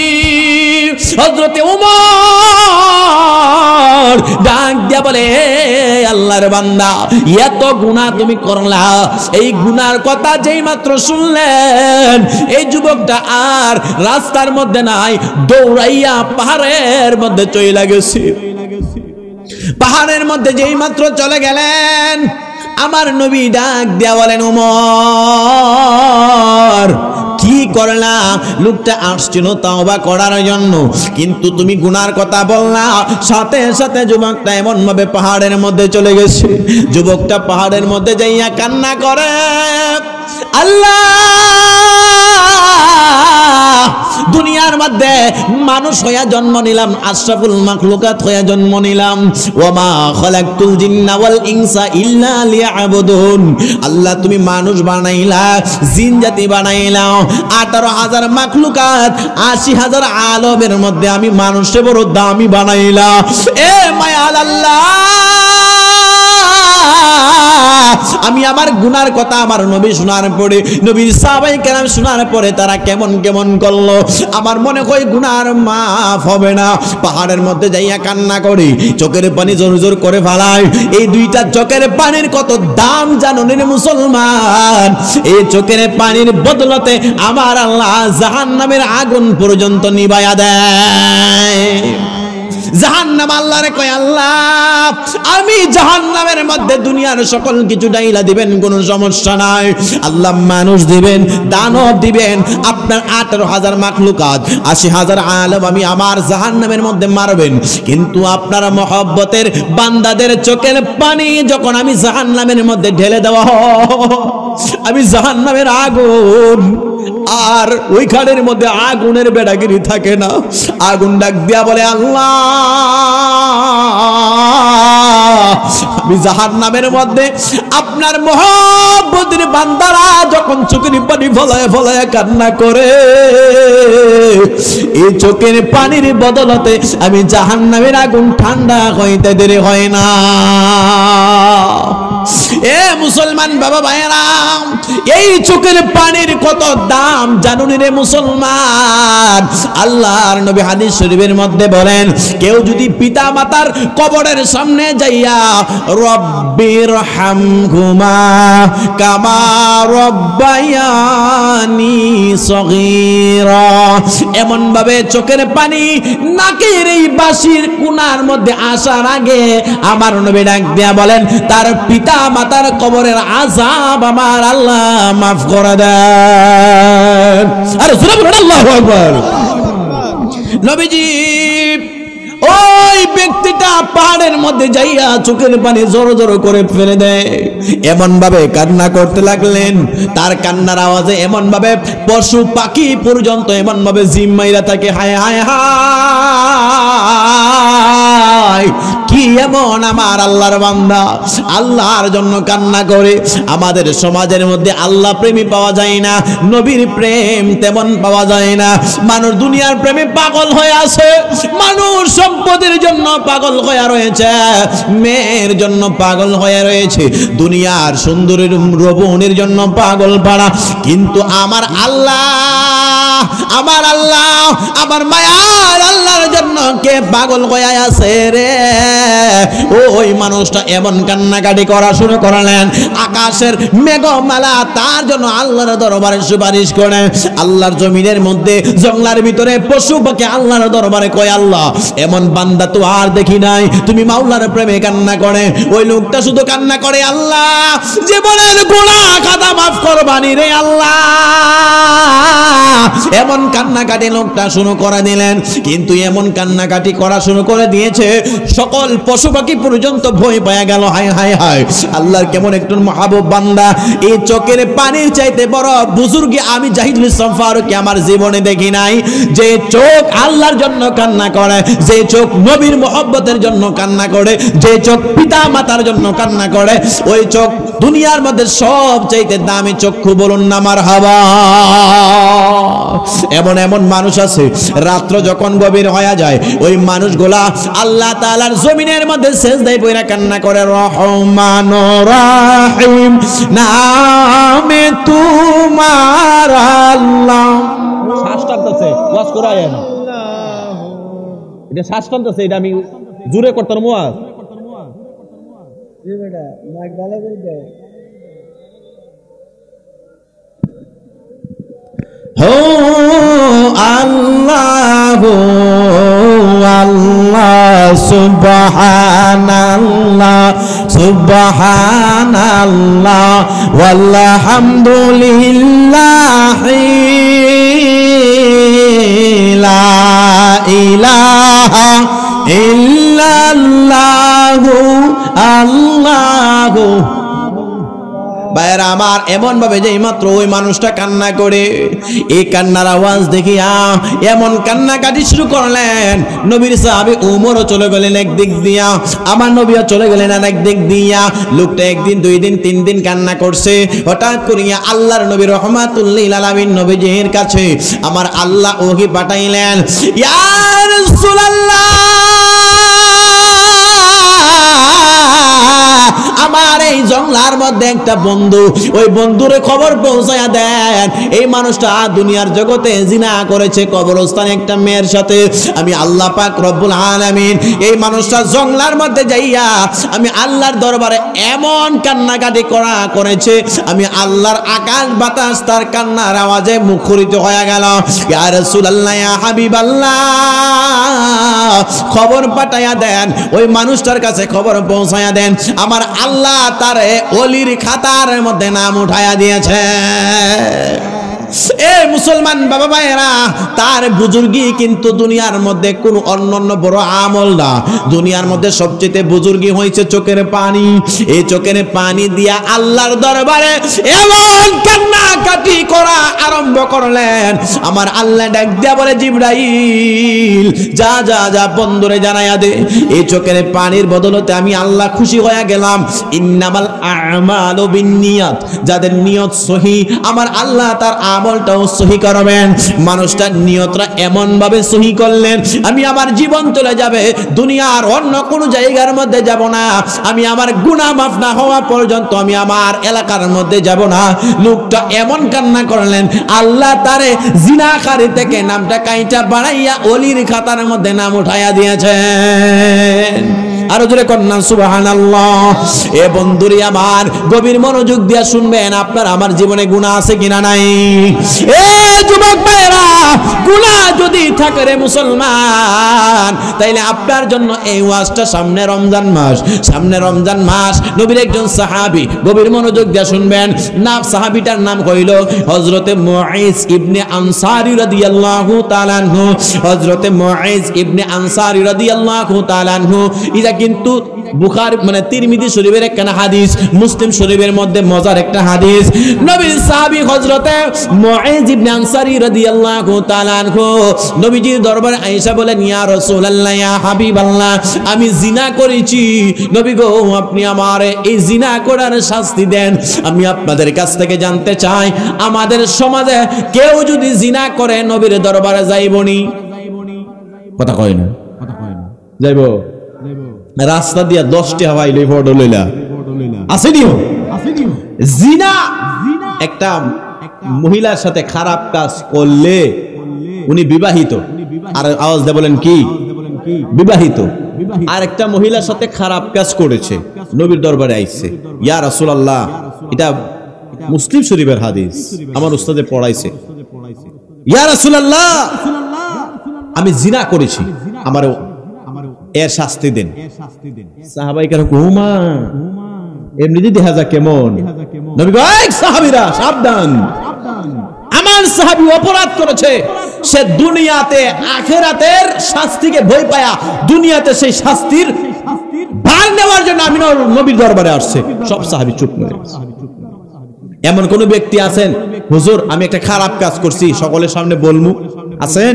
হযরতে ওমর ডাক দিয়া বলে, আল্লাহর বান্দা, এত গুনাহ তুমি করলা। এই গুনার কথা যেই মাত্র শুনলেন, এই যুবকটা আর রাস্তার মধ্যে নাই, দৌড়াইয়া পাহাড়ের মধ্যে চলে গেছে। পাহাড়ের মধ্যে যেই মাত্র চলে গেলেন, আমার নবী ডাক দিয়া বলেন, ওমর, কি করলা? লোকটা আসছিল তাওবা করার জন্য, কিন্তু তুমি গুনার কথা বললা, সাথে সাথে যুবকটা এমন ভাবে পাহাড়ের মধ্যে চলে গেছে। যুবকটা পাহাড়ের মধ্যে যাইয়া কান্না করে, আল্লাহ, দুনিয়ার মধ্যে মানুষ হইয়া জন্ম নিলাম, আশরাফুল মাখলুকাত হইয়া জন্ম নিলাম, ওয়ামা খালাকতুল জিন্না ওয়াল ইনসা ইল্লা লিয়াবুদুন। আল্লাহ, তুমি মানুষ বানাইলা, জিন জাতি বানাইলা, 18,000 মাখলুকাত, 80,000 আলমের মধ্যে আমি মানুষে বড় দামি বানাইলা। এ মায়াল আল্লাহ, আমি আমার গুনার কথা আমার নবী শোনার পরে, নবীর সাহাবায়ে কেরাম শোনার পরে তারা কেমন কেমন করলো, আমার মনে হয় গুনার মাফ হবে না। পাহাড়ের মধ্যে যাইয়া কান্না করে চোখের পানি জোর জোর করে ফালায়। এই দুইটা চোখের পানির কত দাম জানো রে মুসলমান? এই চোখের পানির বদলতে আমার আল্লাহ জাহান্নামের আগুন পর্যন্ত নিভাইয়া দেয়। জাহান্নাম আল্লাহরে কয়, আল্লাহ, আমি জাহান্নামের মধ্যে দুনিয়ার সকল কিছু ডাইলা দিবেন, কোনো সমস্যা নাই। আল্লাহ মানুষ দিবেন, দানব দিবেন, আপনার 18,000 মাখলুকাত, 80,000 আলম আমি আমার জাহান্নামের মধ্যে মারবেন, কিন্তু আপনার মহব্বতের বান্দাদের চোখের পানি যখন আমি জাহান্নামের মধ্যে ঢেলে দেওয়া হয়, আমি জাহান্নামের আগুন আর ওই খানের মধ্যে আগুনের বেড়াগিরি থাকে না। আগুন ডাক দিয়া বলে, আল্লাহ আমি জাহান্নামের মধ্যে আপনার মহব্বতের বান্দারা যখন চোখের পানি ফলায় ফলায় কান্না করে, এই চোখের পানির বদলতে আমি জাহান্নামের আগুন ঠান্ডা হইতে দেরি হয় না। এ মুসলমান বাবা ভাইয়েরা, এই চোখের পানির কত দাম জানুনি রে মুসলমান। আল্লাহর নবী হাদিস শরীফের মধ্যে বলেন, কেউ যদি পিতা মাতার কবরের সামনে যাইয়া রব্বির হামহুমা কামা রব্বায়ানি সগীরা, এমন ভাবে চোখের পানি নাকের এই বাঁশির কোণার মধ্যে আসার আগে আমার নবী ডাক দিয়া বলেন, তার পিতা মাতার কবরের আযাব আমার আল্লাহ মাফ করে দেন। আরে সুবহানাল্লাহ, আল্লাহু আকবার। নবীজি ওই ব্যক্তিটা পাহাড়ের মধ্যে যাইয়া চোখের পানি জোরে জোরে করে ফেলে দেয়, এমন ভাবে কান্না করতে লাগলেন। তার কান্নার আওয়াজে এমন ভাবে পশু পাখি পর্যন্ত এমন ভাবে জিম মাইরা থাকে, হায় হায় হায়, কি এমন আমার আল্লাহর বান্দা আল্লাহর জন্য কান্না করে। আমাদের সমাজের মধ্যে আল্লাহ প্রেমী পাওয়া যায় না, নবীর প্রেম তেমন পাওয়া যায় না। মানুষ দুনিয়ার প্রেমে পাগল হয়ে আছে, মানুষ সম্পদের জন্য পাগল হয়ে রয়েছে, মেয়ের জন্য পাগল হয়ে রয়েছে, দুনিয়ার সুন্দরীর রবণের জন্য পাগল পাড়া। কিন্তু আমার আল্লাহ, আমার আল্লাহ, আমার মায়ার আল্লাহর জন্য কে পাগল হয়ে আছে রে? ওই মানুষটা এমন কান্নাকাটি করা শুরু করলেন, আকাশের মেঘমালা তার জন্য আল্লাহর দরবারে সুপারিশ করে। আল্লাহর জমিনের মধ্যে জঙ্গলার ভিতরে পশু পাখি আল্লাহর দরবারে কয়, আল্লাহ এমন বান্দা তো আর দেখি নাই। তুমি মাওলার প্রেমে কান্না করে। ওই লোকটা শুধু কান্না করে, আল্লাহ জীবনের গুনাহ খাতা মাফ করবানি রে আল্লাহ। এমন কান্নাকাটি লোকটা শুরু করে দিলেন। কিন্তু এমন কান্নাকাটি করা শুরু করে দিয়েছে, সকল পশু পাখি পর্যন্ত ভয় পেয়ে গেল। হায় হায় হায়, আল্লাহর কেমন একটু মাহবুব বান্দা। এই চোখের পানির চাইতে বড় বুজুর্গি আমি জাহিদুল ইসলাম ফারুকী আমার জীবনে দেখি নাই। যে চোখ আল্লাহর জন্য কান্না করে, যে চোখ নবীর মহব্বতের জন্য কান্না করে, যে চোখ পিতা মাতার জন্য কান্না করে, ওই চোখ দুনিয়ার মধ্যে সব চাইতে দামি চক্ষু, বলুন না মারহাবা। এমন এমন মানুষ আছে, রাত্র যখন গভীর হয়ে যায় ওই মানুষগুলা আল্লাহ তাআলার জমিনের মধ্যে সেজদায় পড়ে কান্না করে, রহমান রহিম নামে তোমার আল্লাহ। শ্বাস টানতেছে, ওয়াজ করায়েন, এটা শ্বাস টানতেছে, এটা আমি জোরে করতাম ওয়াজ। বেটা মাইক ভালো করে দাও। হো আল্লাহ আল্লাহ, সুবহানাল্লাহ সুবহানাল্লাহ, ওয়ালহামদুলিল্লাহ, লা ইলাহা ইল্লাল্লাহু আল্লাহু। ভাইয়েরা আমার, এমন ভাবে যে মাত্র ওই মানুষটা কান্না করে, এই কান্নার আওয়াজ দেখিয়া এমন কান্নাকাটি শুরু করলেন। নবীর সাহাবী উমরও চলে গেলেন একদিক দিয়া, আমার নবীও চলে গেলেন আর একদিক দিয়া। লোকটা একদিন, দুই দিন, তিন দিন কান্না করছে। হঠাৎ করিয়া আল্লাহর নবী রাহমাতুল লিল আলামিন নবীজির কাছে আমার আল্লাহ ওহী পাঠাইলেন, ইয়া রাসূলুল্লাহ, আমার এই জঙ্গলার মধ্যে একটা বন্ধু, ওই বন্ধুরে খবর পৌঁছায়া দেন, এই মানুষটা দুনিয়ার জগতে জিনা করেছে কবরস্থানে একটা মেয়ের সাথে। আমি আল্লাহ পাক রব্বুল আলামিন এই মানুষটা জঙ্গলার মধ্যে যাইয়া আমি আল্লাহর দরবারে এমন কান্নাকাটি করেছে, আমি আল্লাহর আকাশ বাতাস তার কান্নার আওয়াজে মুখরিত হয়ে গেল। ইয়া রাসূলুল্লাহ, ইয়া হাবিবাল্লাহ, খবর পাঠাইয়া দেন, ওই মানুষটার কাছে খবর পৌঁছায়া দেন, আমার আল্লাহ তারে ওলির খাতার মধ্যে নাম উঠাইয়া দিয়েছে। এ মুসলমান বাবা ভাইরা, তার বুজুর্গি কিন্তু দুনিয়ার মধ্যে কোনো অন্যান্য বড় আমল না। দুনিয়ার মধ্যে সবচেয়ে বুজুর্গি হয়েছে চোখের পানি। এই চোখের পানি দিয়া আল্লাহর দরবারে এমন কান্নাকাটি করা আরম্ভ করলেন, আমার আল্লাহ ডাক দিয়া বলে, জিবরাইল যা যা যা বন্ধুরে জানাইয়া দে, এই চোখের পানির বদলতে আমি আল্লাহ খুশি হয়ে গেলাম। ইন্নামাল আমালু বিন্নিয়াত, যাদের নিয়ত সহি আমার আল্লাহ তার আমলটাও সহি করবেন। মানুষটার নিয়তটা এমন ভাবে সহি করলেন, আমি আমার জীবন চলে যাবে, দুনিয়ার অন্য কোনো জায়গার মধ্যে যাব না, আমি আমার গুনাহ মাফ না হওয়া পর্যন্ত আমি আমার এলাকার মধ্যে যাব না। লোকটা এমন কান্না করলেন, আল্লাহ তারে জিনাকারী থেকে নামটা কাইটা বাড়াইয়া অলির খাতার মধ্যে নাম উঠাইয়া দিয়েছেন। আরো জোরে কন্যা সুবহানাল্লাহ। এ বন্ধুরি আমার, গভীর মনোযোগ দিয়া শুনবেন, আপনার আমার জীবনে গুনাহ আছে কিনা নাই? এ যুবক ভাইরা, গুনাহ যদি থাকে রে মুসলমান, তাইলে আপনার জন্য এই ওয়াজটা। সামনে রমজান মাস, সামনে রমজান মাস, নবীর একজন সাহাবী, গভীর মনোযোগ দিয়া শুনবেন, নাম সাহাবীটার নাম কইল হযরতে মুঈজ ইবনে আনসারী রাদিয়াল্লাহু তাআলা আনহু। হযরতে মুঈজ ইবনে আনসারী রাদিয়াল্লাহু তাআলা আনহু, এটা কিন্তু বুখারী মানে তিরমিজি শরীফের একটা হাদিস, মুসলিম শরীফের মধ্যে মজার একটা হাদিস। নবীর সাহাবী হযরতে মুঈজ ইবনে আনসারী রাদিয়াল্লাহু তাআলা আনহু নবীজির দরবারে আয়েশা বলেন, ইয়া রাসূলুল্লাহ, ইয়া হাবিবাল্লাহ, আমি জিনা করেছি, নবী গো আপনি আমারে এই জিনা করার শাস্তি দেন। আমি আপনাদের কাছ থেকে জানতে চাই, আমাদের সমাজে কেউ যদি জিনা করে নবীর দরবারে যাইবনি? কথা কয় না, যাইব? রাস্তা দিয়া 10টি হাওয়াইলে ফটো লইলা আসেনিও। জিনা একটা মহিলার সাথে খারাপ কাজ করলে উনি বিবাহিত, আর আওয়াজ দিয়ে বলেন কি? বিবাহিত। আর একটা মহিলার সাথে খারাপ কাজ করেছে, নবীর দরবারে আইছে, ইয়া রাসূলুল্লাহ, এটা মুসলিম শরীফের হাদিস, আমার উস্তাদে পড়াইছে, ইয়া রাসূলুল্লাহ আমি জিনা করেছি, আমার এর শাস্তি দেন। সাহাবাইকার ঘুমা এমনি দেখা যায় কেমন? নবী কয়, এই সাহাবীরা সাবধান, আমার সাহাবী অপরাধ করেছে, সে দুনিয়াতে আখিরাতের শাস্তিকে ভয় পায়া দুনিয়াতে সেই শাস্তির ভার নেওয়ার জন্য আমি নবীর দরবারে আসছে। সব সাহাবী চুপ করে গেছে। এমন কোন ব্যক্তি আছেন, হুজুর আমি একটা খারাপ কাজ করছি, সকলের সামনে বলমু? আছেন?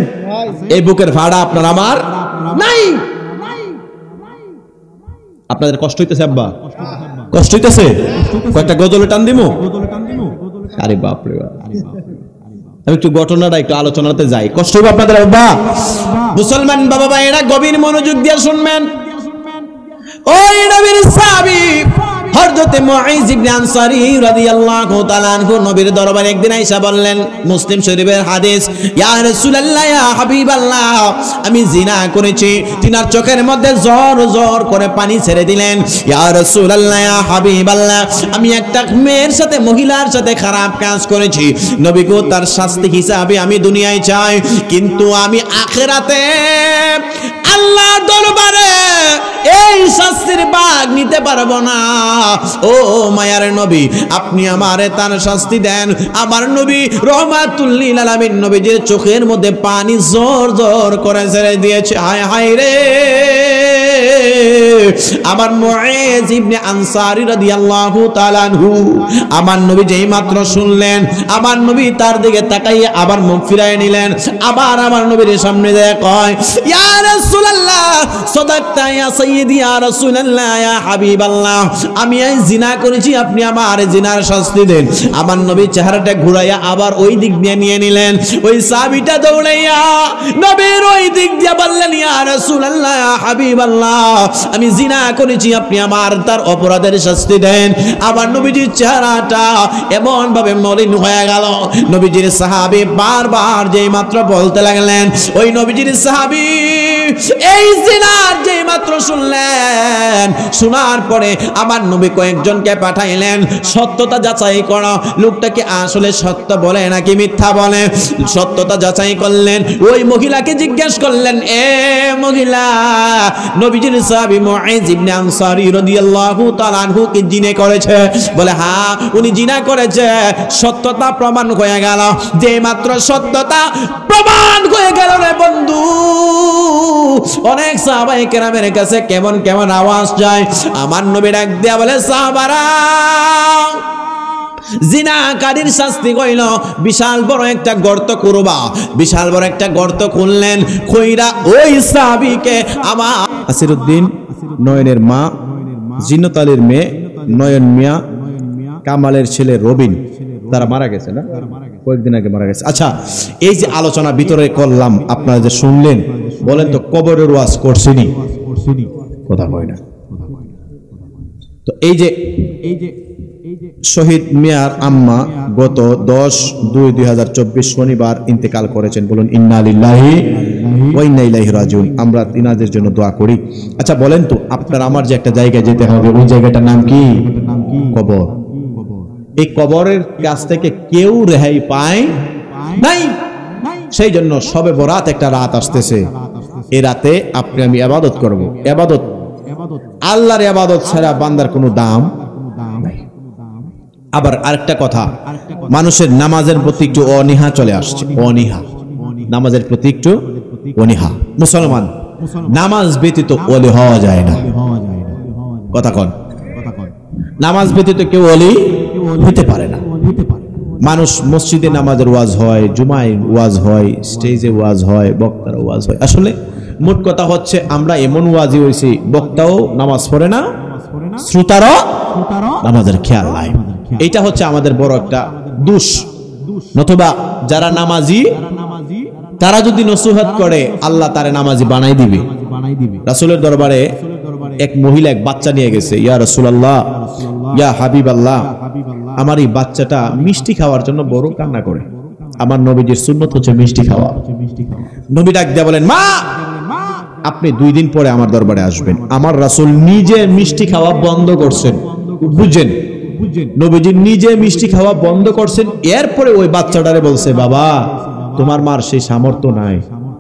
এই বুকের ভাড়া আপনার আমার নাই। আপনাদের কষ্ট হইতেছে? আব্বা কষ্ট হইতেছে? কয়েকটা গজলে টান দিমু? আরে বাপ রে বাপ, আমি একটু ঘটনাটা একটু আলোচনাতে যাই, কষ্ট হবে আপনাদের। আব্বা মুসলমান বাবা ভাইয়েরা গভীর মনোযোগ দিয়ে শুনবেন। ওই নবীর সাহাবী হযরতে মুঈজ ইবনে আনসারী রাদিয়াল্লাহু তাআলা আনহু নবীর দরবারে একদিন আয়েশা বললেন, মুসলিম শরীফের হাদিস, ইয়া রাসূলুল্লাহ, ইয়া হাবিবাল্লাহ, আমি জিনা করেছি। তিনার চোখের মধ্যে জোর জোর করে পানি ছেড়ে দিলেন। ইয়া রাসূলুল্লাহ, ইয়া হাবিবাল্লাহ, আমি একটা মেয়ের সাথে, মহিলার সাথে খারাপ কাজ করেছি, নবী গো তার শাস্তি হিসাবে আমি দুনিয়ায় চাই, কিন্তু আমি আখিরাতে আল্লাহর দরবারে এই শাস্তির ভাগ নিতে পারবো না। ও মায়ার নবী, আপনি আমারে তার শাস্তি দেন। আমার নবী রহমাতুল লিল আলামিন নবীজির চোখের মধ্যে পানি জোর জোর করে ছেড়ে দিয়েছে। হায় হায় রে, আমার মুঈজ ইবনে আনসারী রাদিয়াল্লাহু তাআলা আনহু, আমার নবী যেই মাত্র শুনলেন, আমার নবী তার দিকে তাকাইয়ে আবার মুখ ফিরায় নিলেন। আবার আমার নবীর সামনে যায় কয়, ইয়া রাসূলুল্লাহ সাদাকতা ইয়া সাইয়্যিদি, ইয়া রাসূলুল্লাহ, ইয়া হাবিবাল্লাহ, আমি এই জিনা করেছি, আপনি আমার জিনার শাস্তি দেন। আমার নবী চেহারাটা ঘুরাইয়া আবার ওই দিক দিয়ে নিয়ে নিলেন। ওই সাহাবীটা দৌড়াইয়া নবীর ওই দিক দিয়ে বললেন, ইয়া রাসূলুল্লাহ, ইয়া হাবিবাল্লাহ, আমি জিনা করেছি, আপনি আমার তার অপরাধের শাস্তি দেন। আবার নবীজির চেহারাটা এমন ভাবে মলিন হয়ে গেল। নবীজির সাহাবী বারবার যেই মাত্র বলতে লাগলেন, ওই নবীজির সাহাবী এই জিনার যেই মাত্র শুনলেন, শোনার পরে আমার নবী কয়েকজনকে পাঠাইলেন, সত্যতা যাচাই করো, লোকটা কি আসলে সত্য বলে নাকি মিথ্যা বলে। সত্যতা যাচাই করলেন, ওই মহিলাকে জিজ্ঞেস করলেন, এ মহিলা, নবীজির সাহাবী মুআইজ ইবনে আনসারী রাদিয়াল্লাহু তাআলা আনহু কি জিনা করেছে? বলে হ্যাঁ, উনি জিনা করেছে। সত্যতা প্রমাণ হয়ে গেল। যে মাত্র সত্যতা প্রমাণ হয়ে গেল রে বন্ধু, অনেক সাহাবায়ে কেরামের কাছে কেমন কেমন আওয়াজ যায়। আমার নবী ডাক দিয়া বলে, সাহাবারা, জিনাকারীর শাস্তি হইল বিশাল বড় একটা গর্ত করবা। বিশাল বড় একটা গর্ত খুললেন, কইরা ওই সাহাবীকে আমার আসিরউদ্দিন নয়নের মা, জিন্নাত আলীর মেয়ে নয়ন মিয়া, কামালের ছেলে রবিন, তারা মারা গেছে না, কয়েকদিন আগে মারা গেছে। আচ্ছা, এই যে আলোচনা ভিতরে করলাম, আপনারা যে শুনলেন, বলেন তো কবরের ওয়াজ করছিনি? কথা কয় না। তো এই যে শহীদ মিয়ার আম্মা গত 10/2/2024 শনিবার ইন্তেকাল করেছেন। বলুন ইন্না লিল্লাহি ওয়া ইন্না ইলাইহি রাজিউন। আমরা তিনাদের জন্য দোয়া করি। আচ্ছা বলেন তো, আপনার আমার যে একটা জায়গায় যেতে হবে, ওই জায়গাটার নাম কি? কবর। এই কবরের কাছ থেকে কেউ রেহাই পায় নাই। সেই জন্য শবে বরাত একটা রাত আসতেছে, এই রাতে আপনি আমি ইবাদত করব। ইবাদত, আল্লাহর ইবাদত ছাড়া বান্দার কোনো দাম নাই। আবার আরেকটা কথা, মানুষের নামাজের প্রতি একটু অনীহা চলে আসছে। অনীহা, নামাজের প্রতি একটু অনীহা। মুসলমান নামাজ ব্যতীত ওলি হওয়া যায় না। কথা কন, নামাজ ব্যতীত কেউ ওলি হতে পারে না। মানুষ মসজিদে নামাজের ওয়াজ হয়, জুমায় ওয়াজ হয়, স্টেজে ওয়াজ হয়, বক্তার ওয়াজ হয়। আসলে মোট কথা হচ্ছে, আমরা এমন ওয়াজি হয়েছি, বক্তাও নামাজ পড়ে না, শ্রোতারও নামাজের খেয়াল নাই। এটা হচ্ছে আমাদের বড় একটা দোষ। নতুবা যারা নামাজি, তারা যদি নসিহত করে, আল্লাহ তারে নামাজি বানাই দিবে। রাসূলের দরবারে এক মহিলা এক বাচ্চা নিয়ে গেছে, ইয়া রাসূলুল্লাহ, ইয়া হাবিবাল্লাহ, আমার এই বাচ্চাটা মিষ্টি খাওয়ার জন্য বড় কান্না করে। আমার নবীজির সুন্নত হচ্ছে মিষ্টি খাওয়া। নবী ডাক দিয়া বলেন, মা, আপনি 2 দিন পরে আমার দরবারে আসবেন। আমার রাসূল নিজে মিষ্টি খাওয়া বন্ধ করছেন। বুঝেন, নবীজি নিজে মিষ্টি খাওয়া বন্ধ করছেন। এরপরে ওই বাচ্চাটারে বলছে, বাবা, তোমার মার সেই সামর্থ্য নাই,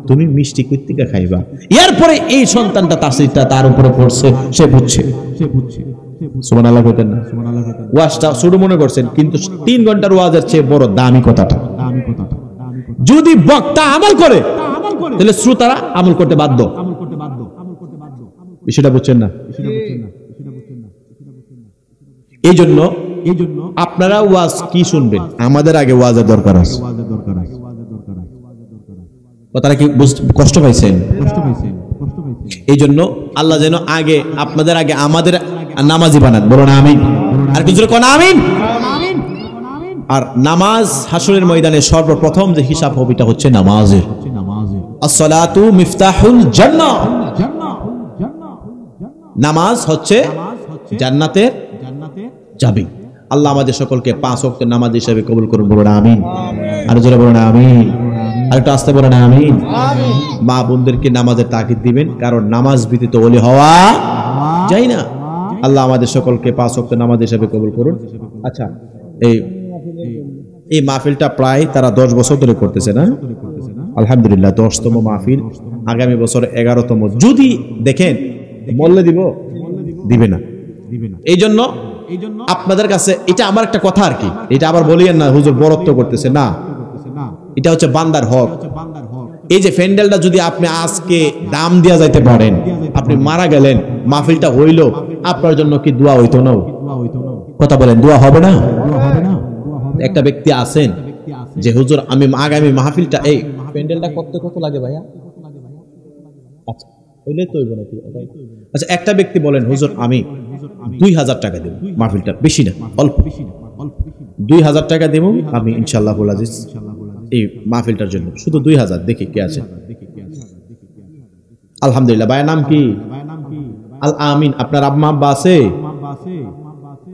তুমি মিষ্টি কইতিকা খাইবা। এরপরে এই সন্তানটা তাসিরটা তার উপরে পড়ছে, সে বুঝছে। সুবহানাল্লাহ কইতেন না? ওয়াজটা ছোট মনে করছেন, কিন্তু 3 ঘন্টার ওয়াজের চেয়ে বড় দামি কথাটা। যদি বক্তা আমল করে, তাহলে শ্রোতারা আমল করতে বাধ্য। বিষয়টা বুঝছেন না? এই জন্য আপনারা ওয়াজ কি শুনবেন, আমাদের আগে ওয়াজের দরকার আছে। কথাটা কি কষ্ট পাইছেন? এই জন্য আল্লাহ যেন আগে আপনাদের আগে আমাদের নামাজি বানান। বলুন আমিন। আর কিছু কোন আমিন। আর নামাজ হাসরের ময়দানে সর্বপ্রথম যে হিসাব হবে, এটা হচ্ছে নামাজের। আসসালাতু মিফতাহুল জান্নাহ। নামাজ হচ্ছে জান্নাতের চাবি। আল্লাহ আমাদের সকলকে 5 ওয়াক্ত নামাজ হিসেবে কবুল করুন। বলুন আমিন। আর জোরে বলুন আমিন। আর একটু আস্তে বলুন আমিন। মা বোনদেরকে নামাজের তাকিদ দিবেন, কারণ নামাজ ব্যতীত ওলি হওয়া যায় না। আল্লাহ আমাদের সকলকে 5 ওয়াক্ত নামাজ হিসেবে কবুল করুন। আচ্ছা, এই মাহফিলটা প্রায় তারা 10 বছর ধরে করতেছে না? আলহামদুলিল্লাহ, 10তম মাহফিল। আগামী বছর 11তম। যদি দেখেন বললে দিব, দিবে না। এই জন্য আপনাদের কাছে এটা আমার একটা কথা আর কি, এটা আবার বলিয়েন না হুজুর বরত্ব করতেছে না, এটা হচ্ছে বান্দার হক। এই যে প্যান্ডেলটা যদি আপনি আজকে দাম দিয়া যাইতে পারেন, আপনি মারা গেলেন, মাহফিলটা হইল, আপনার জন্য কি দোয়া হইতো না? কথা বলেন, দোয়া হবে না? একটা ব্যক্তি আছেন যে হুজুর আমি আগামী মাহফিলটা, এই প্যান্ডেলটা করতে কত লাগে ভাইয়া? আচ্ছা হইলে তো হইব নাকি? আচ্ছা, একটা ব্যক্তি বলেন হুজুর আমি 2000 টাকা দেব মাহফিলটা, বেশি না, অল্প 2000 টাকা দেব আমি ইনশাআল্লাহ আজিজ এই মাহফিলটার জন্য, শুধু 2000। দেখি কে আছে। আলহামদুলিল্লাহ। ভাইয়ের নাম কি? আল আমিন। আপনার আম্মা আব্বা আছে?